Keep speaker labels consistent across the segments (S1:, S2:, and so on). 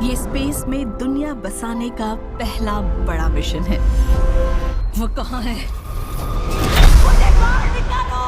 S1: ये स्पेस में दुनिया बसाने का पहला बड़ा मिशन है। वो कहाँ है? मुझे बाहर निकालो!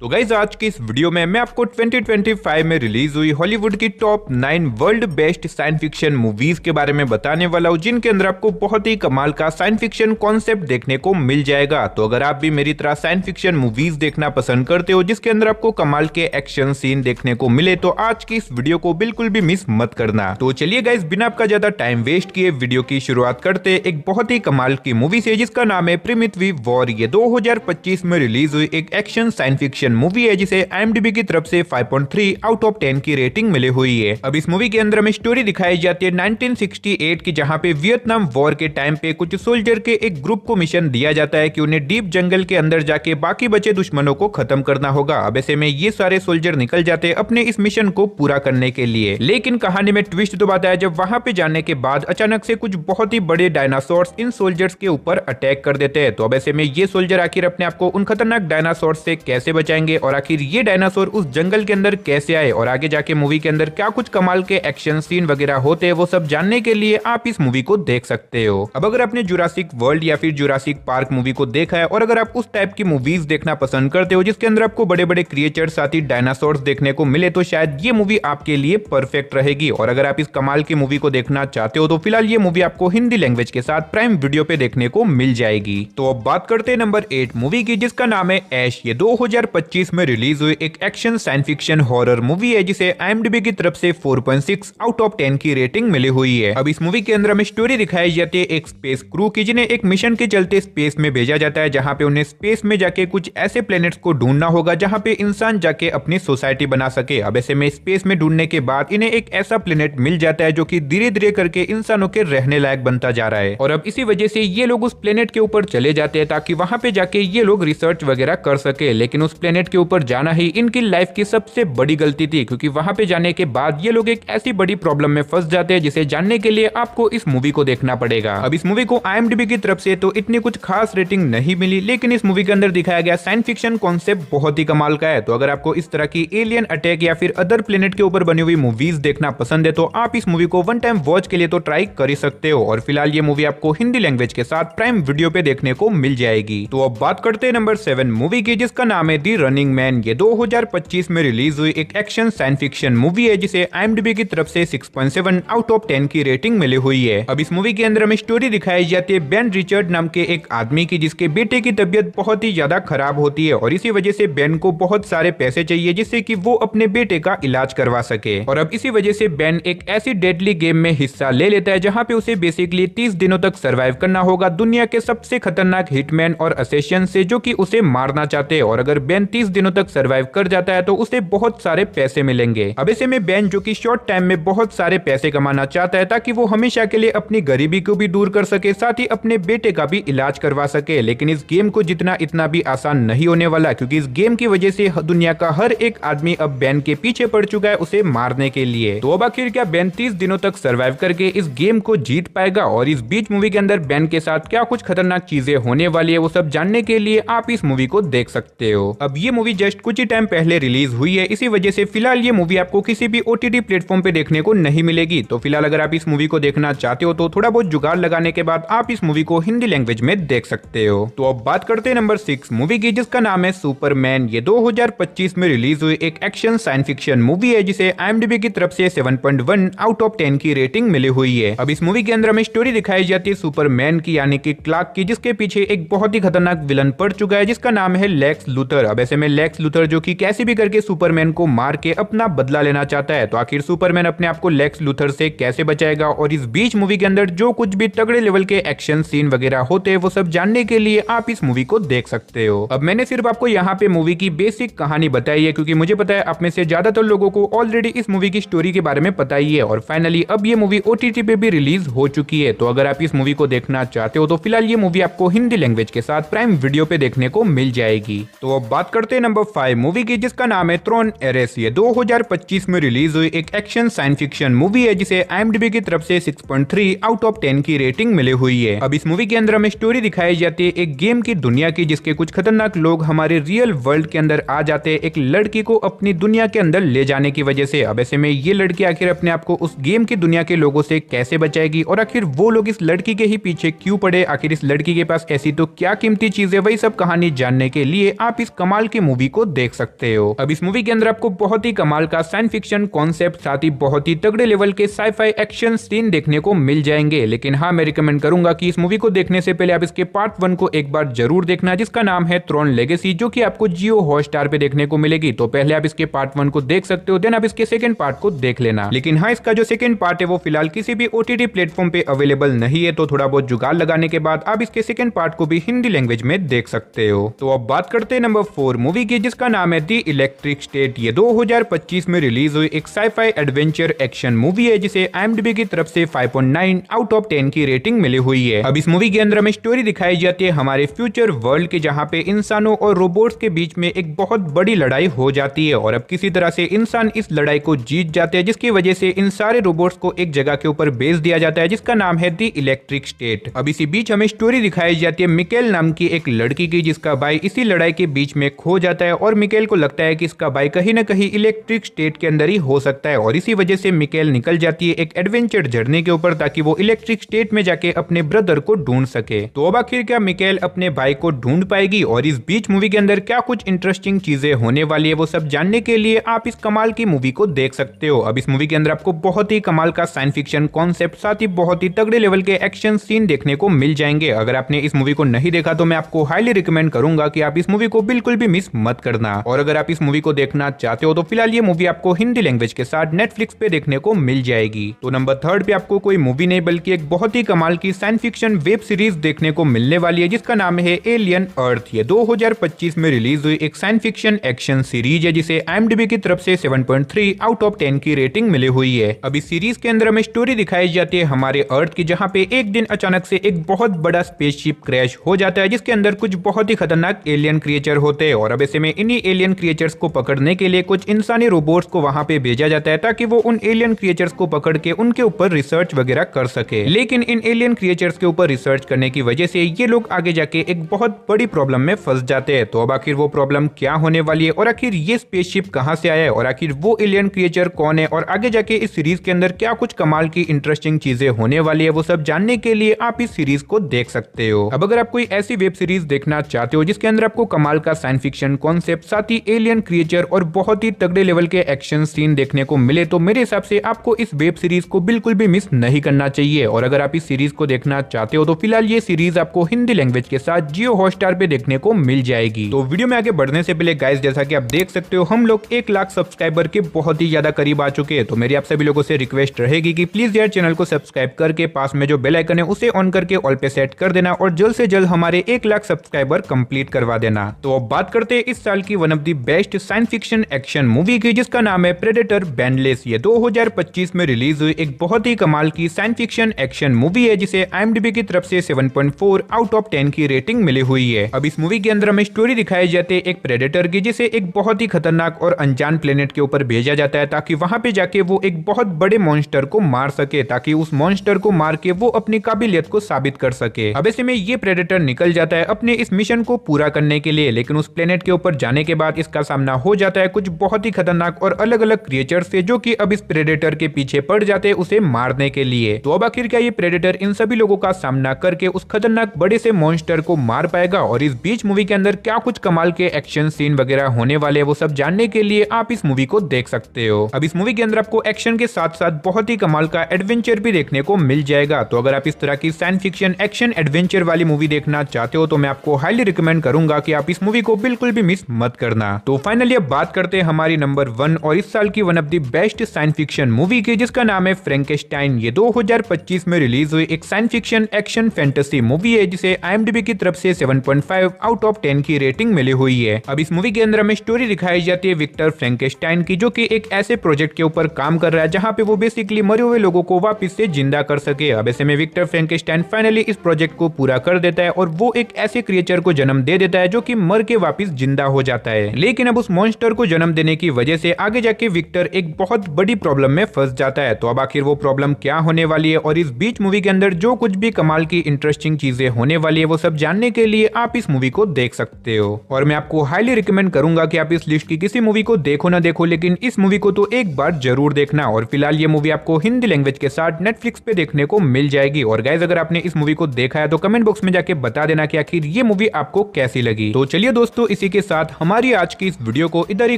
S2: तो गाइज आज की इस वीडियो में मैं आपको 2025 में रिलीज हुई हॉलीवुड की top 9 world best science fiction movies के बारे में बताने वाला हूँ, जिनके अंदर आपको बहुत ही कमाल का साइंस फिक्शन कॉन्सेप्ट देखने को मिल जाएगा। तो अगर आप भी मेरी तरह साइंस फिक्शन मूवीज देखना पसंद करते हो जिसके अंदर आपको कमाल के एक्शन सीन देखने को मिले, तो आज की इस वीडियो को बिल्कुल भी मिस मत करना। तो चलिए गाइज बिना आपका ज्यादा टाइम वेस्ट किए वीडियो की शुरुआत करते एक बहुत ही कमाल की मूवी से जिसका नाम है प्रिमिटिव वॉर। ये 2025 में रिलीज हुई एक एक्शन साइंस फिक्शन मूवी है जिसे IMDb की तरफ से 5.3 आउट ऑफ 10 की रेटिंग मिली हुई है। अब इस मूवी के अंदर हमें स्टोरी दिखाई जाती है 1968 की, जहां पे वियतनाम वॉर के टाइम पे कुछ सोल्जर के एक ग्रुप को मिशन दिया जाता है कि उन्हें डीप जंगल के अंदर जाके बाकी बचे दुश्मनों को खत्म करना होगा। अब ऐसे में ये सारे सोल्जर निकल जाते हैं अपने इस मिशन को पूरा करने के लिए, लेकिन कहानी में ट्विस्ट तो आता है जब वहां पे जाने के बाद अचानक से कुछ बहुत ही बड़े डायनासोर्स इन सोल्जर्स के ऊपर अटैक कर देते हैं। तो अब ऐसे में ये सोल्जर आखिर अपने आप को उन खतरनाक डायनासोर्स से कैसे बचाएंगे और आखिर ये डायनासोर उस जंगल के अंदर कैसे आए और आगे जाके मूवी के अंदर क्या कुछ कमाल के एक्शन सीन वगैरह होते हैं, वो सब जानने के लिए आप इस मूवी को देख सकते हो। अब अगर आपने जुरासिक वर्ल्ड या फिर जुरासिक पार्क मूवी को देखा है और अगर आप उस टाइप की मूवीज देखना पसंद करते हो जिसके अंदर आपको बड़े बड़े क्रिएचर साथ ही डायनासोर्स देखने को मिले, तो शायद ये मूवी आपके लिए परफेक्ट रहेगी। और अगर आप इस कमाल की मूवी को देखना चाहते हो तो फिलहाल ये मूवी आपको हिंदी लैंग्वेज के साथ प्राइम वीडियो पे देखने को मिल जाएगी। तो अब बात करते हैं नंबर 8 मूवी की, जिसका नाम है ऐश। ये 2025 में रिलीज हुई एक action science fiction horror movie है जिसे IMDb की तरफ से 4.6 आउट ऑफ 10 की रेटिंग मिली हुई है। अब इस मूवी के अंदर हमें स्टोरी दिखाई जाती है एक स्पेस क्रू की, जिन्हें एक मिशन के चलते स्पेस में भेजा जाता है, जहां पे उन्हें स्पेस में जाके कुछ ऐसे प्लेनेट्स को ढूंढना होगा जहां पे इंसान जाके अपनी सोसाइटी बना सके। अब ऐसे में स्पेस में ढूंढने के बाद इन्हें एक ऐसा प्लेनेट मिल जाता है जो कि धीरे धीरे करके इंसानों के रहने लायक बनता जा रहा है। और अब इसी वजह से ये लोग उस प्लेनेट के ऊपर चले जाते हैं ताकि वहां पे जाके ये लोग रिसर्च वगैरह कर सके, लेकिन उस प्लेनेट के ऊपर जाना ही इनकी लाइफ की सबसे बड़ी गलती थी, क्योंकि वहां पे जाने के बाद ये लोग एक ऐसी बड़ी प्रॉब्लम में फंस जाते हैं जिसे जानने के लिए आपको इस मूवी को देखना पड़ेगा। अब इस मूवी को IMDb की तरफ से तो इतनी कुछ खास रेटिंग नहीं मिली, लेकिन इस मूवी के अंदर दिखाया गया साइंस फिक्शन कॉन्सेप्ट बहुत ही कमाल का है। तो अगर आपको इस तरह की एलियन अटैक या फिर अदर प्लेनेट के ऊपर बनी हुई मूवीज देखना पसंद है तो आप इस मूवी को वन टाइम वॉच के लिए तो ट्राई कर ही सकते हो। और फिलहाल ये मूवी आपको हिंदी लैंग्वेज के साथ प्राइम वीडियो पे देखने को मिल जाएगी। तो अब बात करते हैं नंबर 7 मूवी की, जिसका नाम है दी रनिंग मैन। ये 2025 में रिलीज हुई एक एक्शन साइंस फिक्शन मूवी है जिसे IMDb की तरफ से 6.7 आउट ऑफ 10 की रेटिंग मिली हुई है। अब इस मूवी के अंदर हमें स्टोरी दिखाई जाती है बेन रिचर्ड नाम के एक आदमी की, जिसके बेटे की तबीयत बहुत ही ज्यादा खराब होती है और इसी वजह से बेन को बहुत सारे पैसे चाहिए जिससे कि वो अपने बेटे का इलाज करवा सके। और अब इसी वजह से बेन एक ऐसी डेडली गेम में हिस्सा ले लेता है जहां पे उसे बेसिकली 30 दिनों तक सर्वाइव करना होगा दुनिया के सबसे खतरनाक हिटमैन और असेसियन से, जो कि उसे मारना चाहते हैं। और अगर बेन 30 दिनों तक सर्वाइव कर जाता है तो उसे बहुत सारे पैसे मिलेंगे। अब ऐसे में बेन, जो कि शॉर्ट टाइम में बहुत सारे पैसे कमाना चाहता है ताकि वो हमेशा के लिए अपनी गरीबी को भी दूर कर सके, साथ ही अपने बेटे का भी इलाज करवा सके। लेकिन इस गेम को जितना इतना भी आसान नहीं होने वाला, क्योंकि इस गेम की वजह से दुनिया का हर एक आदमी अब बेन के पीछे पड़ चुका है उसे मारने के लिए। तो अब आखिर क्या बेन 30 दिनों तक सर्वाइव करके इस गेम को जीत पाएगा? और इस बीच मूवी के अंदर बेन के साथ क्या कुछ खतरनाक चीजें होने वाली है, वो सब जानने के लिए आप इस मूवी को देख सकते हो। अब ये मूवी जस्ट कुछ ही टाइम पहले रिलीज हुई है, इसी वजह से फिलहाल ये मूवी आपको किसी भी OTT प्लेटफॉर्म पे देखने को नहीं मिलेगी। तो फिलहाल अगर आप इस मूवी को देखना चाहते हो तो थोड़ा बहुत जुगाड़ लगाने के बाद आप इस मूवी को हिंदी लैंग्वेज में देख सकते हो। तो अब बात करते हैं नंबर 6 मूवी की, जिसका नाम है सुपरमैन। ये 2025 में रिलीज हुई एक एक्शन साइंस फिक्शन मूवी है जिसे IMDb की तरफ से 7.1 आउट ऑफ 10 की रेटिंग मिली हुई है। अब इस मूवी के अंदर हमें स्टोरी दिखाई जाती है सुपरमैन की, यानी कि क्लार्क की, जिसके पीछे एक बहुत ही खतरनाक विलन पड़ चुका है जिसका नाम है लेक्स लूथर। अब ऐसे में लेक्स लूथर, जो कि कैसे भी करके सुपरमैन को मार के अपना बदला लेना चाहता है, तो आखिर सुपरमैन अपने आप को लेक्स लूथर से कैसे बचाएगा? और इस बीच मूवी के अंदर जो कुछ भी तगड़े लेवल के एक्शन सीन वगैरह होते हैं वो सब जानने के लिए आप इस मूवी को देख सकते हो। अब मैंने सिर्फ आपको यहाँ पे मूवी की बेसिक कहानी बताई है, क्योंकि मुझे पता है आप में से ज्यादातर लोगों को ऑलरेडी इस मूवी की स्टोरी के बारे में पता ही है। और फाइनली अब ये मूवी OTT पे भी रिलीज हो चुकी है। तो अगर आप इस मूवी को देखना चाहते हो तो फिलहाल ये मूवी आपको हिंदी लैंग्वेज के साथ प्राइम वीडियो पे देखने को मिल जाएगी। तो अब बात करते करते हैं नंबर 5 मूवी की, जिसका नाम है थ्रोन एरेस। ये 2025 में रिलीज हुई एक एक्शन साइंस फिक्शन मूवी है जिसे IMDb की तरफ से 6.3 आउट ऑफ 10 की रेटिंग मिली हुई है। अब इस मूवी के अंदर हमें स्टोरी दिखाई जाती है एक गेम की दुनिया की, जिसके कुछ खतरनाक लोग हमारे रियल वर्ल्ड के अंदर आ जाते हैं एक लड़की को अपनी दुनिया के अंदर ले जाने की वजह से। अब ऐसे में ये लड़की आखिर अपने आप को उस गेम की दुनिया के लोगों से कैसे बचाएगी और आखिर वो लोग इस लड़की के ही पीछे क्यों पड़े, आखिर इस लड़की के पास ऐसी तो क्या कीमती चीजें, वही सब कहानी जानने के लिए आप इस कमाल की मूवी को देख सकते हो। अब इस मूवी के अंदर आपको बहुत ही कमाल का साइंस फिक्शन कॉन्सेप्ट, साथ ही बहुत ही तगड़े लेवल के साई-फाई एक्शन सीन देखने को मिल जाएंगे। लेकिन हाँ, मैं रिकमेंड करूंगा कि इस मूवी को देखने से पहले आप इसके पार्ट 1 को एक बार जरूर देखना, जिसका नाम है थ्रोन लेगेसी, जो कि आपको जियो हॉटस्टार पे देखने को मिलेगी। तो पहले आप इसके पार्ट 1 को देख सकते हो, देन आप इसके सेकंड पार्ट को देख लेना। लेकिन हाँ, इसका जो सेकंड पार्ट है वो फिलहाल किसी भी OTT प्लेटफॉर्म पे अवेलेबल नहीं है, तो थोड़ा बहुत जुगाड़ लगाने के बाद आप इसके सेकंड पार्ट को भी हिंदी लैंग्वेज में देख सकते हो। तो अब बात करते हैं नंबर 4 मूवी की, जिसका नाम है द इलेक्ट्रिक स्टेट। ये 2025 में रिलीज हुई एक साई-फाई एडवेंचर एक्शन मूवी है जिसे IMDb की तरफ से 5.9 आउट ऑफ 10 की रेटिंग मिली हुई है। अब इस मूवी के अंदर हमें स्टोरी दिखाई जाती है हमारे फ्यूचर वर्ल्ड के, जहाँ पे इंसानों और रोबोट्स के बीच में एक बहुत बड़ी लड़ाई हो जाती है और अब किसी तरह से इंसान इस लड़ाई को जीत जाते हैं, जिसकी वजह से इन सारे रोबोट्स को एक जगह के ऊपर भेज दिया जाता है जिसका नाम है द इलेक्ट्रिक स्टेट। अब इसी बीच हमें स्टोरी दिखाई जाती है मिकेल नाम की एक लड़की की, जिसका भाई इसी लड़ाई के बीच में खो जाता है और मिकेल को लगता है कि इसका भाई कहीं ना कहीं इलेक्ट्रिक स्टेट के अंदर ही हो सकता है और इसी वजह से मिकेल निकल जाती है एक एडवेंचर जर्नी के ऊपर ताकि वो इलेक्ट्रिक स्टेट में जाके अपने ब्रदर को ढूंढ सके। तो अब आखिर क्या मिकेल अपने भाई को ढूंढ पाएगी और इस बीच मूवी के अंदर क्या कुछ इंटरेस्टिंग चीजें होने वाली है, वो सब जानने के लिए आप इस कमाल की मूवी को देख सकते हो। अब इस मूवी के अंदर आपको बहुत ही कमाल का साइंस फिक्शन कॉन्सेप्ट, साथ ही बहुत ही तगड़े लेवल के एक्शन सीन देखने को मिल जाएंगे। अगर आपने इस मूवी को नहीं देखा तो मैं आपको हाईली रिकमेंड करूंगा कि आप इस मूवी को बिल्कुल भी मिस मत करना। और अगर आप इस मूवी को देखना चाहते हो तो फिलहाल ये मूवी आपको हिंदी लैंग्वेज के साथ नेटफ्लिक्स पे देखने को मिल जाएगी। तो नंबर 3 पे आपको कोई मूवी नहीं बल्कि एक बहुत ही कमाल की साइंस फिक्शन वेब सीरीज देखने को मिलने वाली है जिसका नाम है एलियन अर्थ। ये 2025 में रिलीज हुई एक साइंस फिक्शन एक्शन सीरीज है जिसे IMDb की तरफ से 7.3 आउट ऑफ 10 की रेटिंग मिली हुई है। अब इस सीरीज के अंदर हमें स्टोरी दिखाई जाती है हमारे अर्थ की, जहाँ पे एक दिन अचानक से एक बहुत बड़ा स्पेसशिप क्रैश हो जाता है जिसके अंदर कुछ बहुत ही खतरनाक एलियन क्रिएचर होते हैं और अब ऐसे में इन्हीं एलियन क्रिएचर्स को पकड़ने के लिए कुछ इंसानी रोबोट्स को वहां पे भेजा जाता है ताकि वो उन एलियन क्रिएचर्स को पकड़ के उनके ऊपर रिसर्च वगैरह कर सके। लेकिन इन एलियन क्रिएचर्स के ऊपर रिसर्च करने की वजह से ये लोग आगे जाके एक बहुत बड़ी प्रॉब्लम में फंस जाते हैं। तो अब आखिर वो प्रॉब्लम क्या होने वाली है और आखिर ये स्पेसशिप कहां से आया है और आखिर वो एलियन क्रिएचर कौन है और आगे जाके इस सीरीज के अंदर क्या कुछ कमाल की इंटरेस्टिंग चीजें होने वाली है, वो सब जानने के लिए आप इस सीरीज को देख सकते हो। अब अगर आप कोई ऐसी वेब सीरीज देखना चाहते हो जिसके अंदर आपको कमाल का साइंस फिक्शन कॉन्सेप्ट, साथ ही एलियन क्रिएचर और बहुत ही तगड़े लेवल के एक्शन सीन देखने को मिले, तो मेरे हिसाब से आपको इस वेब सीरीज को बिल्कुल भी मिस नहीं करना चाहिए। और अगर आप इस सीरीज को देखना चाहते हो तो फिलहाल ये सीरीज आपको हिंदी लैंग्वेज के साथ जियो हॉटस्टार पे देखने को मिल जाएगी। तो वीडियो में आगे बढ़ने से पहले गाइस, जैसा कि आप देख सकते हो हम लोग 1 लाख सब्सक्राइबर के बहुत ही ज्यादा करीब आ चुके हैं। तो मेरी आप सभी लोगों से रिक्वेस्ट रहेगी कि प्लीज यार चैनल को सब्सक्राइब करके पास में जो बेल आइकन है उसे ऑन करके ऑल पे सेट कर देना और जल्द से जल्द हमारे 1 लाख सब्सक्राइबर कंप्लीट करवा देना। तो अब बात करते हैं इस साल की one of the best science fiction action movie की, जिसका नाम है प्रेडेटर बेंडलेस। ये 2025 में रिलीज हुई एक बहुत ही कमाल की साइंस फिक्शन एक्शन मूवी है जिसे IMDb की तरफ से 7.4 आउट ऑफ 10 की रेटिंग मिली हुई है। अब इस मूवी के अंदर हमें स्टोरी दिखाई जाती है एक प्रेडेटर की, जिसे एक बहुत ही खतरनाक और अनजान प्लेनेट के ऊपर भेजा जाता है ताकि वहां पे जाके वो एक बहुत बड़े मॉन्स्टर को मार सके, ताकि उस मॉन्स्टर को मार के वो अपनी काबिलियत को साबित कर सके। अब ऐसे में ये प्रेडेटर निकल जाता है अपने इस मिशन को पूरा करने के लिए, लेकिन उस प्लेनेट के ऊपर जाने के बाद इसका सामना हो जाता है कुछ बहुत ही खतरनाक और अलग अलग क्रिएचर से, जो कि अब इस प्रेडेटर के पीछे पड़ जाते हैं उसे मारने के लिए। तो अब आखिर क्या ये प्रेडेटर इन सभी लोगों का सामना करके उस खतरनाक बड़े से मॉन्स्टर को मार पाएगा और इस बीच मूवी के अंदर क्या कुछ कमाल के एक्शन सीन वगैरह होने वाले हैं, वो सब जानने के लिए आप इस मूवी को देख सकते हो। अब इस मूवी के अंदर आपको एक्शन के साथ साथ बहुत ही कमाल का एडवेंचर भी देखने को मिल जाएगा। तो अगर आप इस तरह की साइंस फिक्शन एक्शन एडवेंचर वाली मूवी देखना चाहते हो तो मैं आपको हाईली रिकमेंड करूंगा कि आप इस मूवी को बिल्कुल भी मिस मत करना। तो फाइनली अब बात करते हैं हमारी नंबर 1 और इस साल की one of the best science fiction movie की, जिसका नाम है फ्रैंकेनस्टाइन। ये 2025 में रिलीज हुई एक science fiction action fantasy movie है जिसे IMDb की तरफ से 7.5 आउट ऑफ 10 की रेटिंग मिली हुई है। अब इस मूवी के अंदर हमें स्टोरी दिखाई जाती है विक्टर फ्रैंकेनस्टाइन की, जो कि एक ऐसे प्रोजेक्ट के ऊपर काम कर रहा है जहां पे वो बेसिकली मरे हुए लोगों को वापस से जिंदा कर सके। अब ऐसे में विक्टर फ्रैंकेनस्टाइन फाइनली इस प्रोजेक्ट को पूरा कर देता है और वो एक ऐसे क्रिएचर को जन्म दे देता है जो कि मर के वापस जिंदा हो जाता है। लेकिन अब उस मॉन्स्टर को जन्म देने की वजह से आगे जाके विक्टर एक बहुत बड़ी प्रॉब्लम में फंस जाता है। तो अब आखिर वो प्रॉब्लम क्या होने वाली है और इस बीच मूवी के अंदर जो कुछ भी कमाल की इंटरेस्टिंग चीजें होने वाली है वो सब जानने के लिए आप इस मूवी को देख सकते हो। और मैं आपको हाईली रिकमेंड करूंगा कि आप इस लिस्ट की किसी मूवी को देखो ना देखो, लेकिन इस मूवी को तो एक बार जरूर देखना। और फिलहाल ये मूवी आपको हिंदी लैंग्वेज के साथ नेटफ्लिक्स पे देखने को मिल जाएगी। और गाइस अगर आपने इस मूवी को देखा है तो कमेंट बॉक्स में जाके बता देना कि आखिर ये मूवी आपको कैसी लगी। तो चलिए दोस्तों, इसी के साथ हमारी आज की इस वीडियो को इधर ही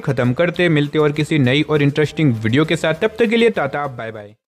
S2: खत्म करते, मिलते और किसी नई और इंटरेस्टिंग वीडियो के साथ। तब तक के लिए टाटा बाय बाय।